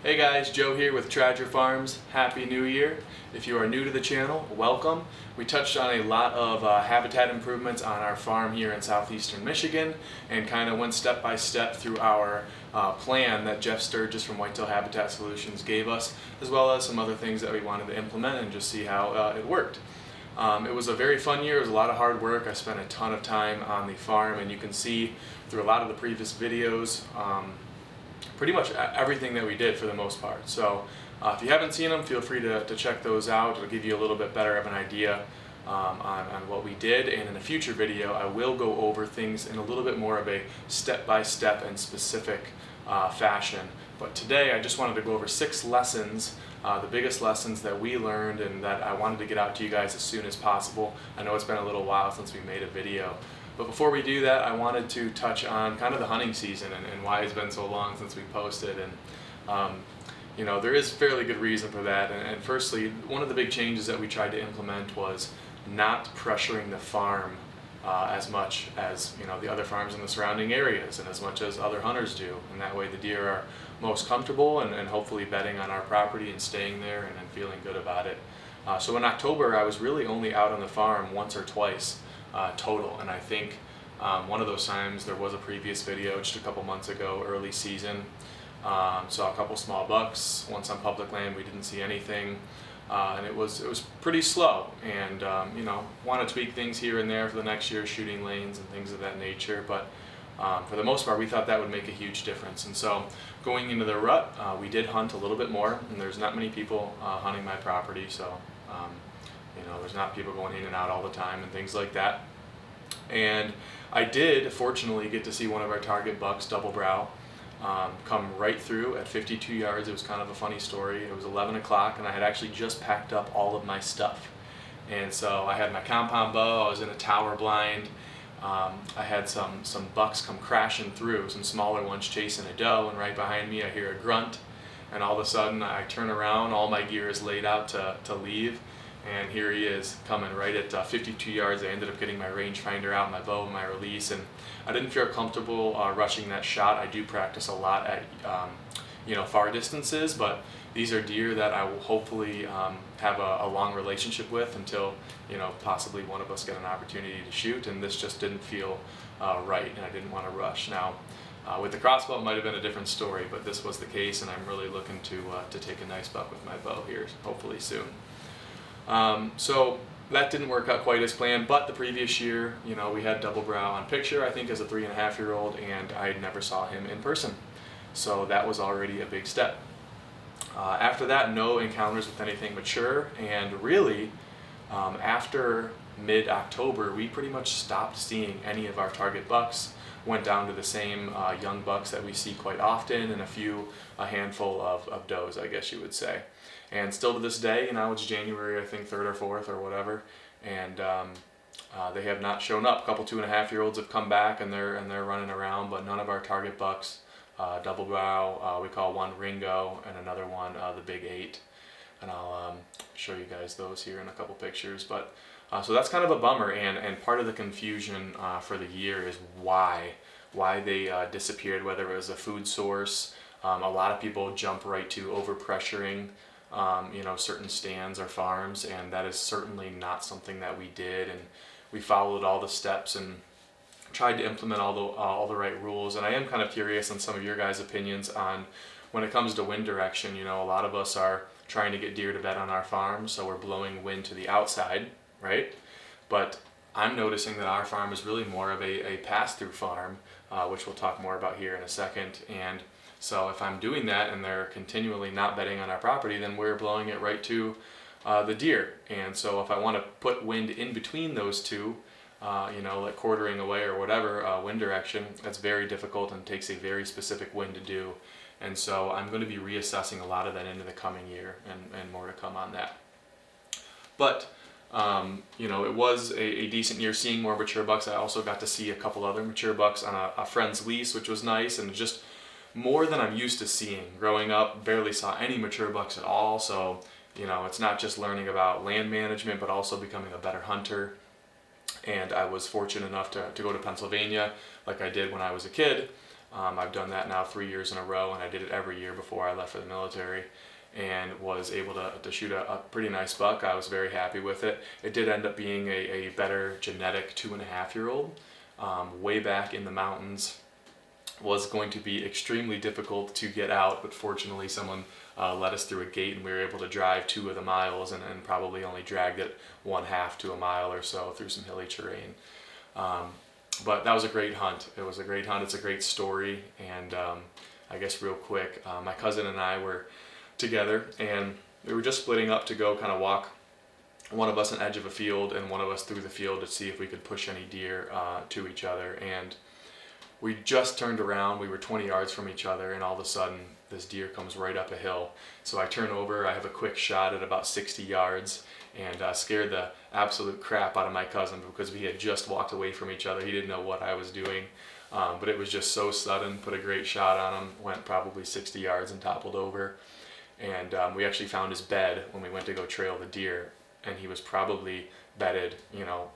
Hey guys, Joe here with Treasure Farms. Happy New Year. If you are new to the channel, welcome. We touched on a lot of habitat improvements on our farm here in southeastern Michigan and kind of went step by step through our plan that Jeff Sturgis from Whitetail Habitat Solutions gave us, as well as some other things that we wanted to implement and just see how it worked. It was a very fun year. It was a lot of hard work. I spent a ton of time on the farm, and you can see through a lot of the previous videos pretty much everything that we did for the most part. So if you haven't seen them, feel free to check those out. It'll give you a little bit better of an idea on what we did. And in a future video, I will go over things in a little bit more of a step-by-step and specific fashion. But today I just wanted to go over 6 lessons, the biggest lessons that we learned and that I wanted to get out to you guys as soon as possible. I know it's been a little while since we made a video. But before we do that, I wanted to touch on kind of the hunting season and why it's been so long since we posted. And you know, there is fairly good reason for that. And firstly, one of the big changes that we tried to implement was not pressuring the farm as much as the other farms in the surrounding areas and as much as other hunters do. And that way the deer are most comfortable and hopefully bedding on our property and staying there and feeling good about it. So in October, I was really only out on the farm once or twice total, and I think one of those times there was a previous video just a couple months ago, early season. Saw a couple small bucks. Once on public land we didn't see anything, and it was pretty slow, and want to tweak things here and there for the next year, shooting lanes and things of that nature, but for the most part we thought that would make a huge difference. And so going into the rut, we did hunt a little bit more, and there's not many people hunting my property, so there's not people going in and out all the time and things like that. And I did fortunately get to see one of our target bucks, double brow, come right through at 52 yards. It was kind of a funny story. It was 11 o'clock and I had actually just packed up all of my stuff. And so I had my compound bow, I was in a tower blind. I had some bucks come crashing through, some smaller ones chasing a doe, and right behind me I hear a grunt, and all of a sudden I turn around, all my gear is laid out to leave. And here he is coming right at 52 yards. I ended up getting my rangefinder out, my bow, and my release, and I didn't feel comfortable rushing that shot. I do practice a lot at far distances, but these are deer that I will hopefully have a long relationship with until possibly one of us get an opportunity to shoot, and this just didn't feel right, and I didn't want to rush. Now with the crossbow it might have been a different story, but this was the case, and I'm really looking to take a nice buck with my bow here hopefully soon. So that didn't work out quite as planned, but the previous year, we had double brow on picture, I think as a 3.5-year-old, and I never saw him in person. So that was already a big step. After that, no encounters with anything mature, and really, after mid-October, we pretty much stopped seeing any of our target bucks. Went down to the same young bucks that we see quite often, and a handful of does, I guess you would say. And still to this day, it's January, I think 3rd or 4th or whatever, and they have not shown up. A couple 2.5-year-olds have come back, and they're running around, but none of our target bucks. Double brow, we call one Ringo, and another one the Big 8, and I'll show you guys those here in a couple pictures. But so that's kind of a bummer, and part of the confusion for the year is why they disappeared, whether it was a food source. A lot of people jump right to overpressuring certain stands or farms, and that is certainly not something that we did. And we followed all the steps and tried to implement all the right rules. And I am kind of curious on some of your guys' opinions on when it comes to wind direction. A lot of us are trying to get deer to bed on our farm, so we're blowing wind to the outside, right? But I'm noticing that our farm is really more of a pass-through farm, which we'll talk more about here in a second. And so if I'm doing that and they're continually not bedding on our property, then we're blowing it right to the deer. And so if I want to put wind in between those two, like quartering away or whatever, wind direction, that's very difficult and takes a very specific wind to do. And so I'm going to be reassessing a lot of that into the coming year, and more to come on that. But it was a decent year seeing more mature bucks. I also got to see a couple other mature bucks on a friend's lease, which was nice, and just more than I'm used to seeing. Growing up, barely saw any mature bucks at all, so it's not just learning about land management, but also becoming a better hunter. And I was fortunate enough to go to Pennsylvania, like I did when I was a kid, I've done that now 3 years in a row, and I did it every year before I left for the military, and was able to shoot a pretty nice buck. I was very happy with it. It did end up being a better genetic 2.5-year-old. Way back in the mountains, was going to be extremely difficult to get out, but fortunately someone led us through a gate, and we were able to drive 2 of the miles, and probably only dragged it 1/2 to a mile or so through some hilly terrain. But that was a great hunt. It was a great hunt. It's a great story. And I guess real quick, my cousin and I were together, and we were just splitting up to go kind of walk, one of us an edge of a field and one of us through the field, to see if we could push any deer to each other. And we just turned around, we were 20 yards from each other, and all of a sudden this deer comes right up a hill. So I turn over, I have a quick shot at about 60 yards, and scared the absolute crap out of my cousin, because we had just walked away from each other. He didn't know what I was doing, but it was just so sudden. Put a great shot on him, went probably 60 yards and toppled over. And we actually found his bed when we went to go trail the deer, and he was probably bedded,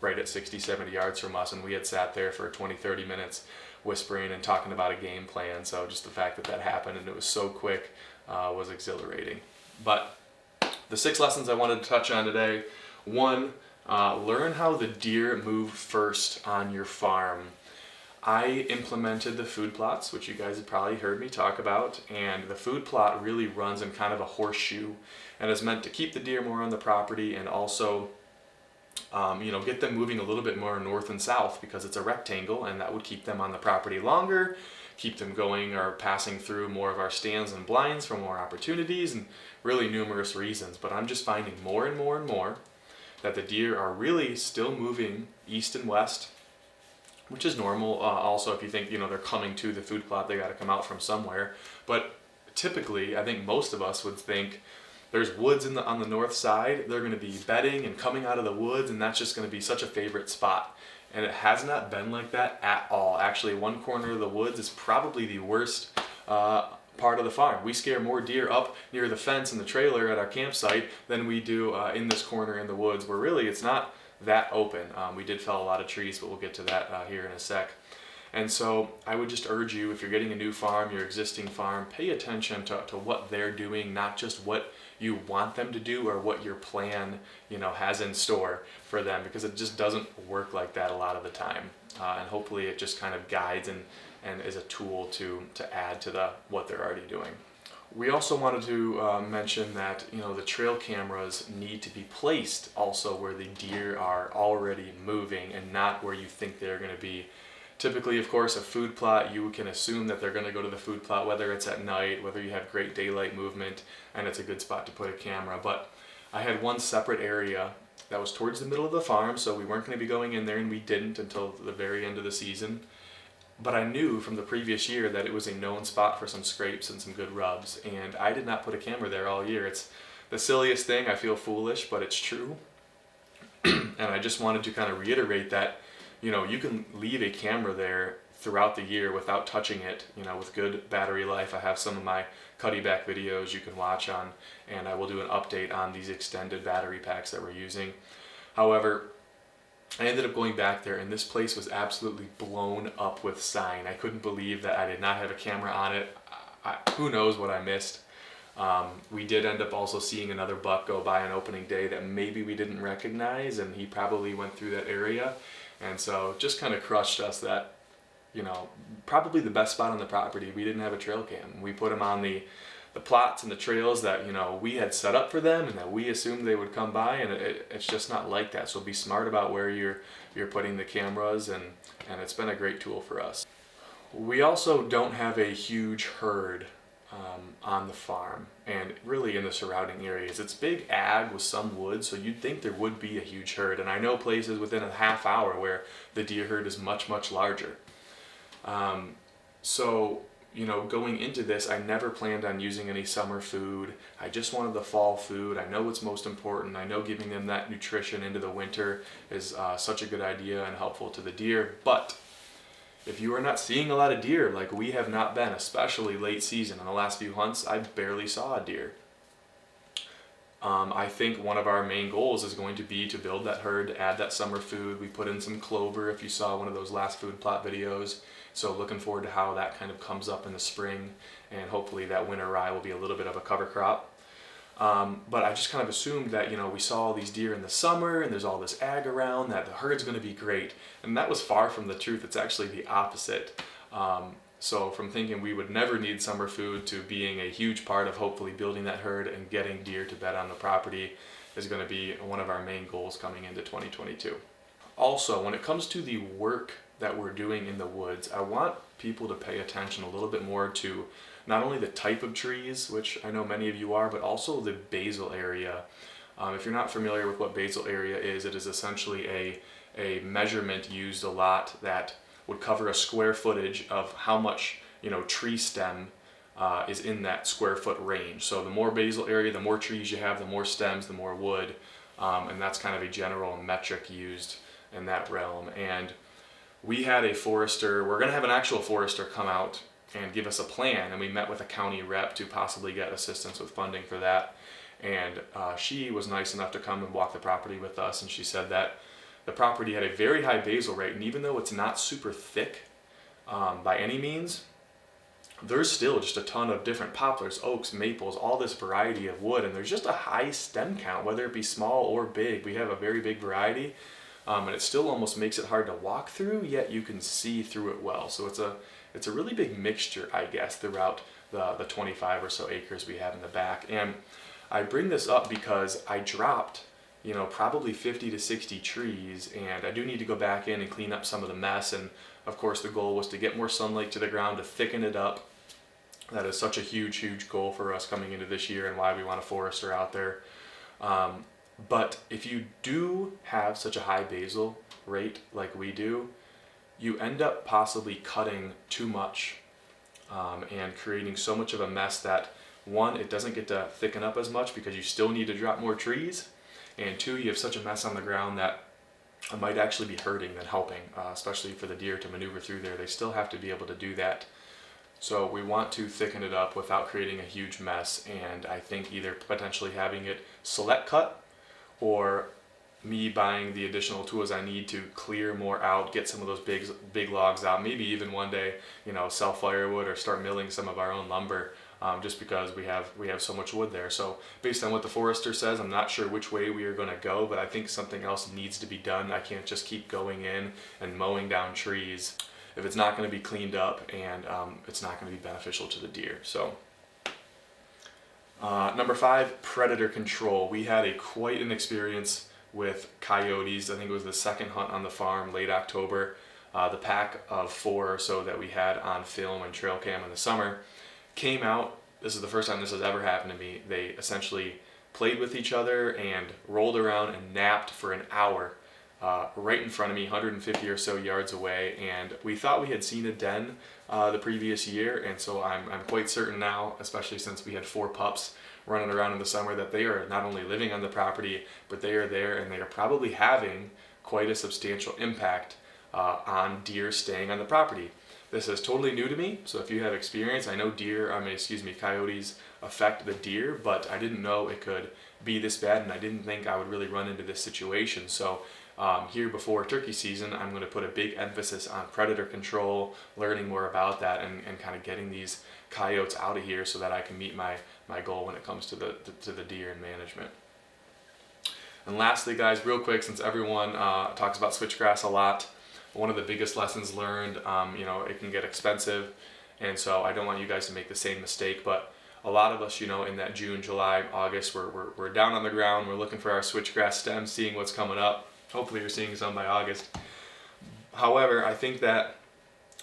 right at 60, 70 yards from us, and we had sat there for 20, 30 minutes whispering and talking about a game plan. So just the fact that happened, and it was so quick, was exhilarating. But the 6 lessons I wanted to touch on today: 1, learn how the deer move first on your farm. I implemented the food plots, which you guys have probably heard me talk about, and the food plot really runs in kind of a horseshoe, and is meant to keep the deer more on the property, and also get them moving a little bit more north and south, because it's a rectangle, and that would keep them on the property longer, keep them going or passing through more of our stands and blinds for more opportunities, and really numerous reasons. But I'm just finding more and more and more that the deer are really still moving east and west, which is normal. Also, if you think they're coming to the food plot, they got to come out from somewhere. But typically, I think most of us would think there's woods on the north side. They're going to be bedding and coming out of the woods, and that's just going to be such a favorite spot. And it has not been like that at all. Actually, one corner of the woods is probably the worst part of the farm. We scare more deer up near the fence and the trailer at our campsite than we do in this corner in the woods, where really it's not that open. We did fell a lot of trees, but we'll get to that here in a sec. And so I would just urge you, if you're getting a new farm, your existing farm, pay attention to what they're doing, not just what you want them to do or what your plan has in store for them, because it just doesn't work like that a lot of the time. And hopefully it just kind of guides and is a tool to add to what they're already doing. We also wanted to mention that the trail cameras need to be placed also where the deer are already moving, and not where you think they're going to be. Typically, of course, a food plot, you can assume that they're going to go to the food plot, whether it's at night, whether you have great daylight movement, and it's a good spot to put a camera. But I had one separate area that was towards the middle of the farm, so we weren't going to be going in there, and we didn't until the very end of the season. But I knew from the previous year that it was a known spot for some scrapes and some good rubs, and I did not put a camera there all year. It's the silliest thing. I feel foolish, but it's true. And I just wanted to kind of reiterate that you can leave a camera there throughout the year without touching it, with good battery life. I have some of my cutty back videos you can watch on, and I will do an update on these extended battery packs that we're using. However, I ended up going back there, and this place was absolutely blown up with sign. I couldn't believe that I did not have a camera on it. Who knows what I missed. We did end up also seeing another buck go by on opening day that maybe we didn't recognize, and he probably went through that area. And so just kind of crushed us that, probably the best spot on the property, we didn't have a trail cam. We put them on the plots and the trails that, we had set up for them and that we assumed they would come by, and it's just not like that. So be smart about where you're putting the cameras, and it's been a great tool for us. We also don't have a huge herd on the farm, and really in the surrounding areas. It's big ag with some woods, so you'd think there would be a huge herd, and I know places within a half hour where the deer herd is much, much larger. So going into this, I never planned on using any summer food. I just wanted the fall food. I know what's most important. I know giving them that nutrition into the winter is such a good idea and helpful to the deer, but if you are not seeing a lot of deer, like we have not been, especially late season, in the last few hunts, I barely saw a deer. I think one of our main goals is going to be to build that herd, add that summer food. We put in some clover, if you saw one of those last food plot videos, So looking forward to how that kind of comes up in the spring, and hopefully that winter rye will be a little bit of a cover crop. But I just kind of assumed that, we saw all these deer in the summer and there's all this ag around, that the herd's going to be great. And that was far from the truth. It's actually the opposite. So from thinking we would never need summer food to being a huge part of hopefully building that herd and getting deer to bed on the property is going to be one of our main goals coming into 2022. Also, when it comes to the work that we're doing in the woods, I want people to pay attention a little bit more to not only the type of trees, which I know many of you are, but also the basal area. If you're not familiar with what basal area is, it is essentially a measurement used a lot that would cover a square footage of how much tree stem is in that square foot range. So the more basal area, the more trees you have, the more stems, the more wood, and that's kind of a general metric used in that realm. And we had a forester, we're going to have an actual forester come out and give us a plan, and we met with a county rep to possibly get assistance with funding for that. And she was nice enough to come and walk the property with us, and she said that the property had a very high basal rate, and even though it's not super thick by any means, there's still just a ton of different poplars, oaks, maples, all this variety of wood, and there's just a high stem count, whether it be small or big. We have a very big variety, and it still almost makes it hard to walk through, yet you can see through it well. So it's a really big mixture, I guess, throughout the 25 or so acres we have in the back. And I bring this up because I dropped probably 50 to 60 trees, and I do need to go back in and clean up some of the mess. And of course the goal was to get more sunlight to the ground, to thicken it up. That is such a huge, huge goal for us coming into this year, and why we want a forester out there. But if you do have such a high basal rate like we do, you end up possibly cutting too much and creating so much of a mess that, one, it doesn't get to thicken up as much because you still need to drop more trees, and two, you have such a mess on the ground that it might actually be hurting than helping, especially for the deer to maneuver through there. They still have to be able to do that. So we want to thicken it up without creating a huge mess, and I think either potentially having it select cut, or me buying the additional tools I need to clear more out, get some of those big logs out, maybe even one day, sell firewood or start milling some of our own lumber, just because we have so much wood there. So based on what the forester says, I'm not sure which way we are going to go, but I think something else needs to be done. I can't just keep going in and mowing down trees if it's not going to be cleaned up, and it's not going to be beneficial to the deer. So number 5, predator control. We had quite an experience with coyotes. I think it was the second hunt on the farm, late October. The pack of 4 or so that we had on film and trail cam in the summer came out. This is the first time this has ever happened to me. They essentially played with each other and rolled around and napped for an hour right in front of me, 150 or so yards away. And we thought we had seen a den the previous year, and so I'm quite certain now, especially since we had 4 pups running around in the summer, that they are not only living on the property, but they are there, and they are probably having quite a substantial impact on deer staying on the property. This is totally new to me, so if you have experience, I know coyotes affect the deer, but I didn't know it could be this bad, and I didn't think I would really run into this situation. So here before turkey season, I'm going to put a big emphasis on predator control, learning more about that, and kind of getting these coyotes out of here so that I can meet my goal when it comes to the deer and management. And lastly, guys, real quick, since everyone talks about switchgrass a lot, one of the biggest lessons learned, it can get expensive, and so I don't want you guys to make the same mistake, but a lot of us, in that June, July, August, we're down on the ground, we're looking for our switchgrass stems, seeing what's coming up. Hopefully you're seeing some by August. However, I think that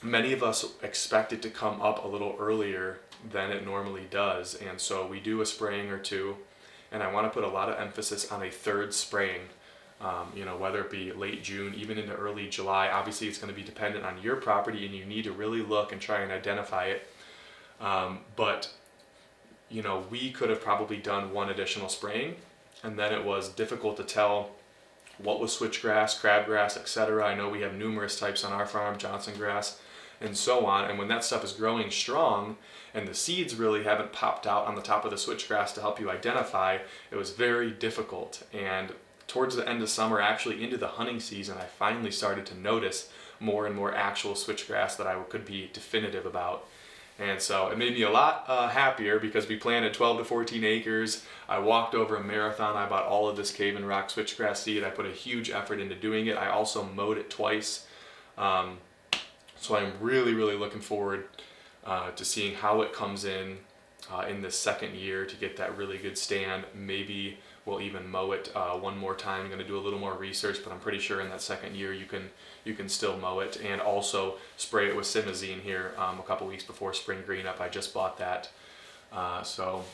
many of us expect it to come up a little earlier than it normally does, and so we do a spraying or two, and I want to put a lot of emphasis on a 3rd spraying. Whether it be late June, even into early July. Obviously it's going to be dependent on your property, and you need to really look and try and identify it. But we could have probably done 1 additional spraying, and then it was difficult to tell what was switchgrass, crabgrass, etc. I know we have numerous types on our farm, Johnson grass, and so on. And when that stuff is growing strong and the seeds really haven't popped out on the top of the switchgrass to help you identify, it was very difficult. And towards the end of summer, actually into the hunting season, I finally started to notice more and more actual switchgrass that I could be definitive about. And so it made me a lot happier because we planted 12 to 14 acres. I walked over a marathon. I bought all of this cave and rock switchgrass seed. I put a huge effort into doing it. I also mowed it twice. So I'm really, really looking forward to seeing how it comes in this second year to get that really good stand. Maybe we'll even mow it one more time. I'm going to do a little more research, but I'm pretty sure in that second year you can still mow it, and also spray it with simazine here a couple weeks before spring green up. I just bought that, so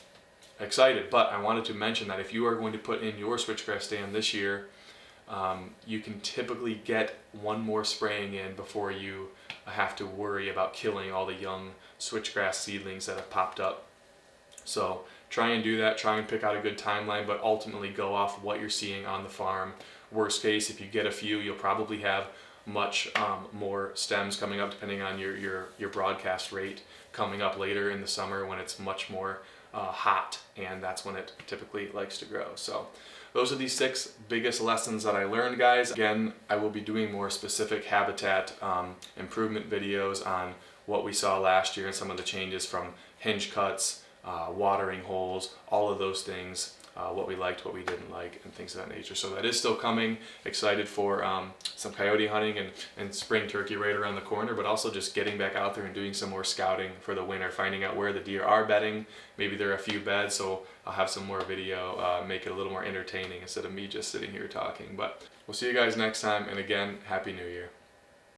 excited. But I wanted to mention that if you are going to put in your switchgrass stand this year, you can typically get one more spraying in before you have to worry about killing all the young switchgrass seedlings that have popped up. So try and do that, try and pick out a good timeline, but ultimately go off what you're seeing on the farm. Worst case, if you get a few, you'll probably have much more stems coming up, depending on your broadcast rate, coming up later in the summer when it's much more hot, and that's when it typically likes to grow. So those are the 6 biggest lessons that I learned, guys. Again, I will be doing more specific habitat improvement videos on what we saw last year and some of the changes from hinge cuts, watering holes, all of those things, what we liked, what we didn't like, and things of that nature. So that is still coming. Excited for some coyote hunting and spring turkey right around the corner, but also just getting back out there and doing some more scouting for the winter, finding out where the deer are bedding. Maybe there are a few beds, so I'll have some more video, make it a little more entertaining instead of me just sitting here talking. But we'll see you guys next time, and again, Happy New Year.